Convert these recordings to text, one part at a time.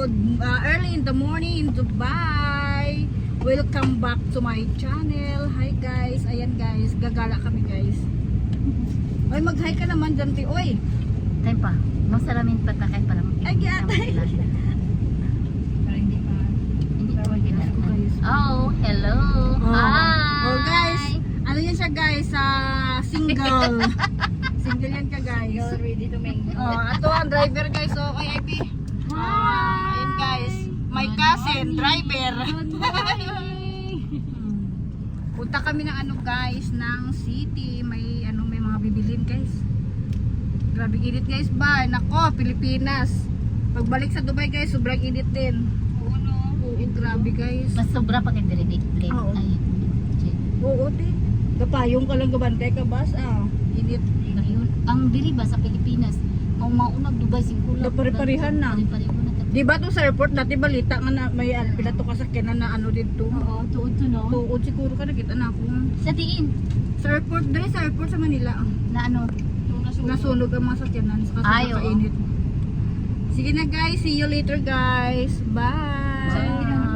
early in the morning in Dubai. Welcome back to my channel. Hi guys, ayan guys, gagala kami guys. Oy, mag-hi ka naman dyan, ti. Oy. Tayo pa, masalamin pa ta kayo para Ay, giatay. Hindi ko guys. Oh, hello. Hi. Oh guys, ano yan siya guys, single. Single yan ka guys. You're ready to make. Ato ang driver guys, okay IP. Ayan guys, my cousin, driver. Punta kami ng ano guys, ng city, may mga bibilin guys. Grabe init guys ba? Nako, Pilipinas. Pagbalik sa Dubai guys, sobrang init din. Oo, grabe guys. Mas sobra pa kay dire Oo. Ay. Oo, te. Kapayong ka lang gabantay ka bas, init. Ngayon, ang diri ba sa Pilipinas, maunag Dubai singkula. Pare-parehan na. Pare-pareho na. Di ba to sa airport, dati balita nga na may pila to kasakyanan na ano dito. Oo, tuod to no. Tuod siguro ka nakita na ako. Sa tiin Sa airport, dahil sa airport sa Manila. na ano, Nasunog ang mga sakyanan sa Ay, oo. kainit. Sige na guys, see you later guys. Bye!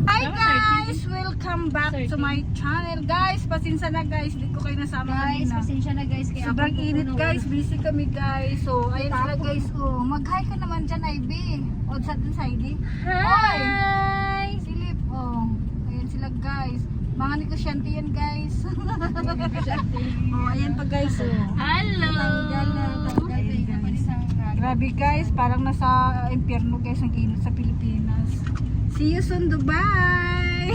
Hi guys! Welcome back to my channel. Guys, pasensya na guys, hindi ko kayo nasama guys, kanina. pasensya na guys kaya Sobrang init guys, busy kami guys. So, ayun sila guys. Oh, mag-hi ka naman dyan, Ivy. O, sa dun sa ID. Hi! Silip. Oh, ayun sila guys. Mga negosyante yan guys. Oh, ayan pa guys. Oh. Hello. Grabe guys, parang nasa impyerno guys ang init sa Pilipinas. See you soon Dubai!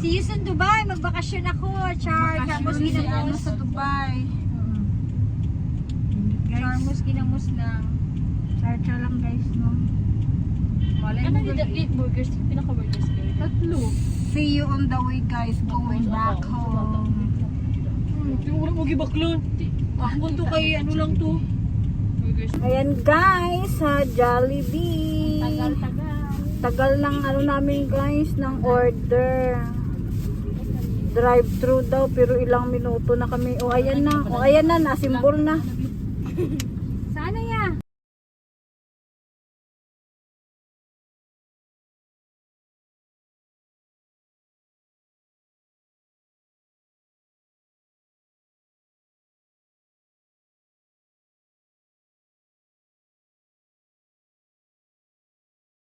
See you soon Dubai, magbakasyon ako. Char, Bakasyon si ano sa Dubai. Guys, Charmos ginamos lang. charcha lang guys, no? Ano dito eat burgers, pinaka-burgers kayo? Tatlo. See you on the way guys, going back home. Wala mo gibaklon. Ako to kay ano lang to. Burgers. Ayan guys, sa Jollibee. Tagal ng ano namin guys, ng order. Drive-thru daw, pero ilang minuto na kami. O ayan na, nasimbol na. Sana